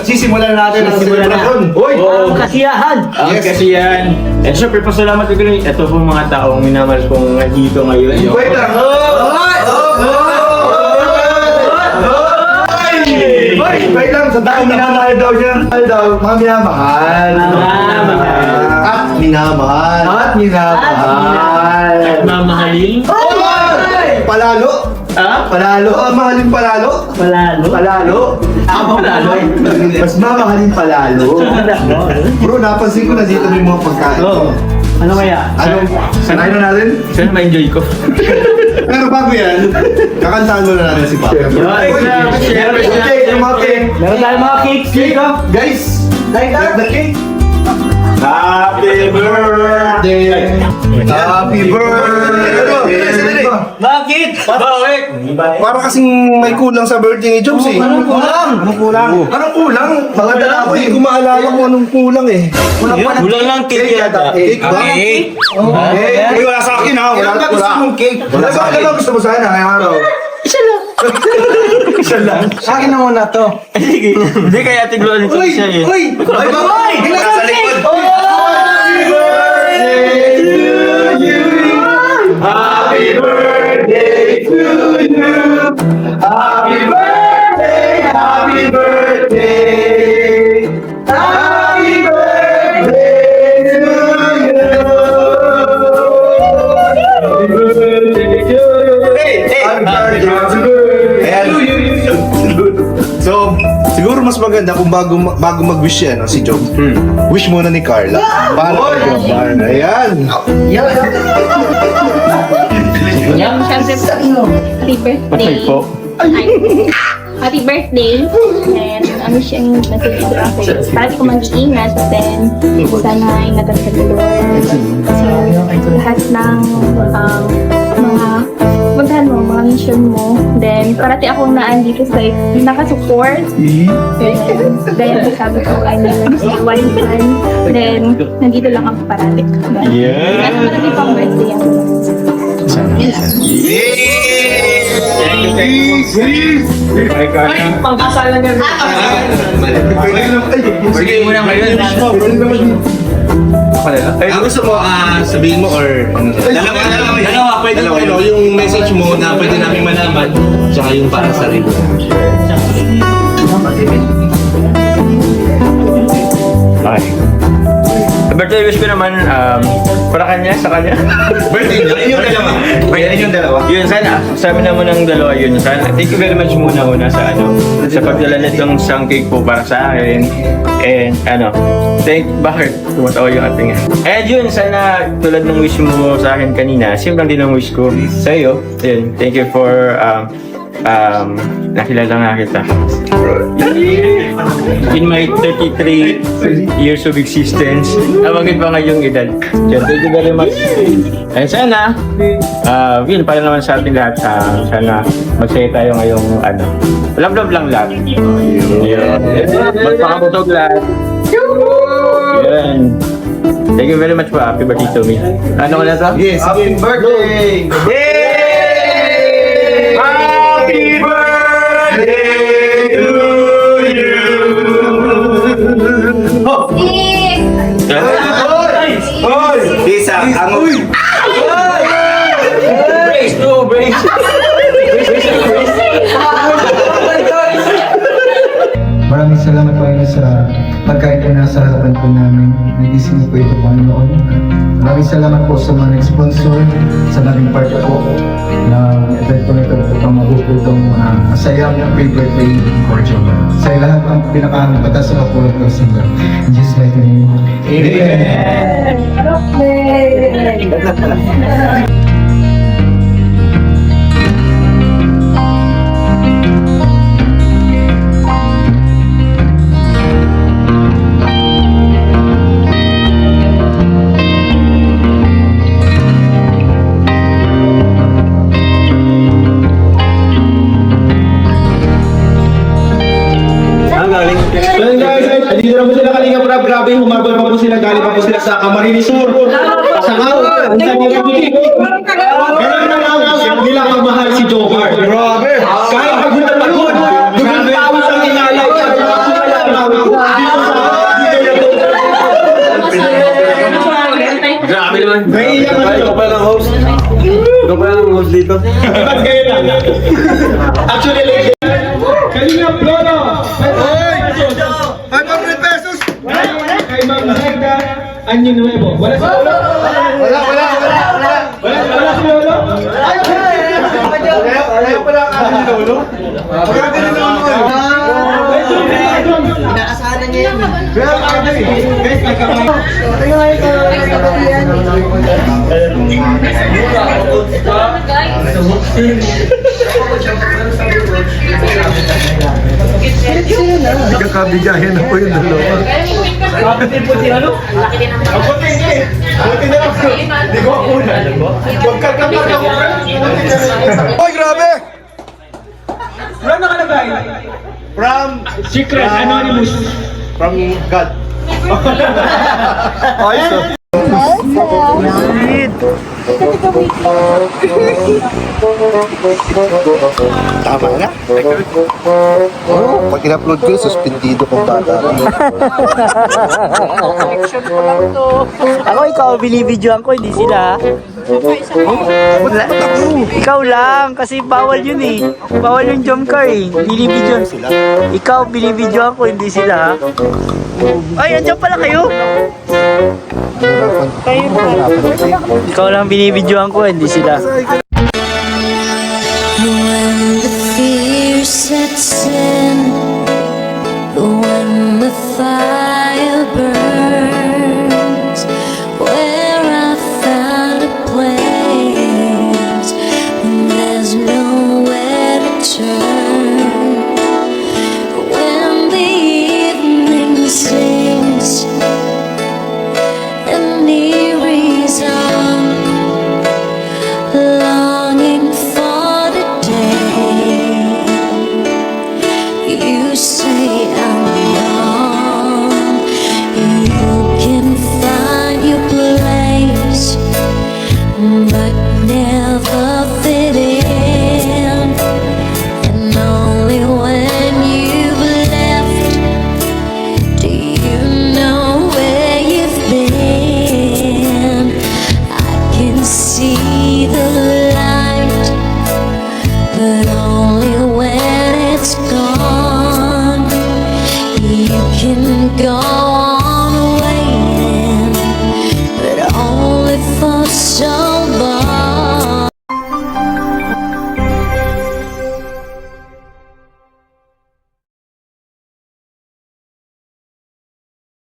sisimulan natin ang celebration. Uy! Ang kasiyahan! Ang kasiyahan. And syempre, pasalamat ko rin. Ito pong mga taong minamahal kong nandito ngayon. Wait lang! Wait lang, sa taong minamahal daw siya. Mga minamahal. At minamahal. At minamahal. At mamahalin. Palalo. Ha? Palalo. Mahalin palalo. Palalo. Palalo. Palalo. Mas mamahalin palalo. Bro, napansin ko na dito may mga pagkain. Oo. Ano kaya? Ano? Sanayin na natin? Sana ma-enjoy ko. Pero bago yan, kakantaan mo na natin si Papa. Yung mga cake. Meron tayong mga cakes dito. Guys, like the cake. Happy birthday. Happy birthday. Bakit? Bakit? Para kasing may kulang sa birthday ni Jobs eh. Anong kulang? Anong kulang? Anong kulang? Mga dala ko eh. Hindi ko maalala kung anong kulang eh. Kulang lang cake yata. Cake ba? Cake? Uy, wala sa akin ha. Wala sa akin. Cake. Wala sa akin. Gusto mo sana ngayong araw. Isa lang. Sa akin na muna to. Sige. Hindi kaya tiglo nito siya eh. Uy! Ay, baboy! Nasa likod! Happy birthday to you! Happy birthday to you! Happy birthday! Happy birthday! Happy birthday to you! Happy birthday to you! Happy birthday to you! So, siguro mas maganda kung bago mag-wish yan, si Job. Wish muna ni Carla. Para kay Job. Ayan. Siyempre, happy birthday. Patay po. Ay, happy birthday. And ano siyang message ko ako. Parati ko mag-iingat. Then, sana ingatan ka ni Lord. Kasi lahat ng mga puntahan mo, mga mission mo. Then, parati akong naandito sa nakasupport. Dahil sabi ko, I never say one man. Then, nandito lang ako parati. Yeah. Kasi marami pang birthday ako. Ay, kaya. Pangkasalan niya. Sige muna ngayon. Ay, gusto mo sabihin mo or ano? Dalawa, pwede Dalawa, pwede. yung message mo na pwede namin malaman, tsaka yung para sa rin. Okay. Birthday wish ko naman, para kanya, sa kanya. Birthday niya? Yun yung dalawa. Yun yung dalawa. Yun, sana. Sabi naman ng dalawa yun. Sana. Thank you very much muna sa sa pagdala nitong isang cake po para sa akin. And bakit? Tumatawa yung ating. And yun, sana tulad ng wish mo sa akin kanina, same lang din ang wish ko sa iyo. Yun, thank you for nakilala nga kita. In my 33 years of existence, awagin pa ngayong edad. So, thank you very much. And sana, yun, para naman sa ating lahat, sana magsaya tayo ngayong, love lang lahat. Magpakabutog lahat. Yan. Thank you very much po. Happy birthday to me. Ano ka na to? Yes, happy birthday! Yay! Happy birthday to you! Hoy! Lisa, ang Brace to brace. Maraming salamat po sa pagkain po nasa harapan po namin. Nagising po ito, Panginoon. Maraming salamat po sa mga nag-sponsor, sa naging part po na event po nito upang mabuto itong masayang pre-birthday for Job. Sa lahat ang pinaka-batas sa kapulot ko sa Lord. In Jesus' mighty name. Amen! Ayun guys, andito na po sila Kalinga Prab. Grabe, humabol pa po sila. Galing pa po sila sa Camarines Sur. Sa Ngaw. Ang sabi ng butik. Ganun na lang nila magmahal si Joker. Grabe. Kahit pagod na pagod. Grabe. Ang inalay. Naiiyak ka Ikaw pa lang host. Ikaw pa lang host dito. Ba't kayo lang? Actually, like, Kalinga Floro! 500 pesos! Kay Ma'am Zagda Anyo Nuevo. Wala si Lolo? Wala si Lolo? Ayaw pala ka ni Lolo. Inaasahan niya yun. Guys, nagkamay. Kakabigahin na po yung dalawa. Puti ano? Ang puti niya eh. Puti na lang. Di ko ako na. Huwag karkapag ako. Oy, grabe! From nakalagay. From Secret Anonymous. From God. Ay, so. Tama na. Pag in-upload ko yun, suspendido kong bata. Ako, ikaw, binibidyoan ko, hindi sila. Wala. Ikaw lang, kasi bawal yun eh. Bawal yung jump car eh. Binibidyoan sila. Ikaw, binibidyoan ko, hindi sila. Ay, andyan pala kayo. Ikaw lang binibidyoan ko, hindi sila. When the fear sets in, when the fire burns, where I found a place, and there's nowhere to turn. When the evening sings an eerie song, longing for the day you say I'm young. You can find your place, but never fit in. And only when you've left do you know where you've been. I can see the light, but only when it's gone. You can go on waiting, but only for so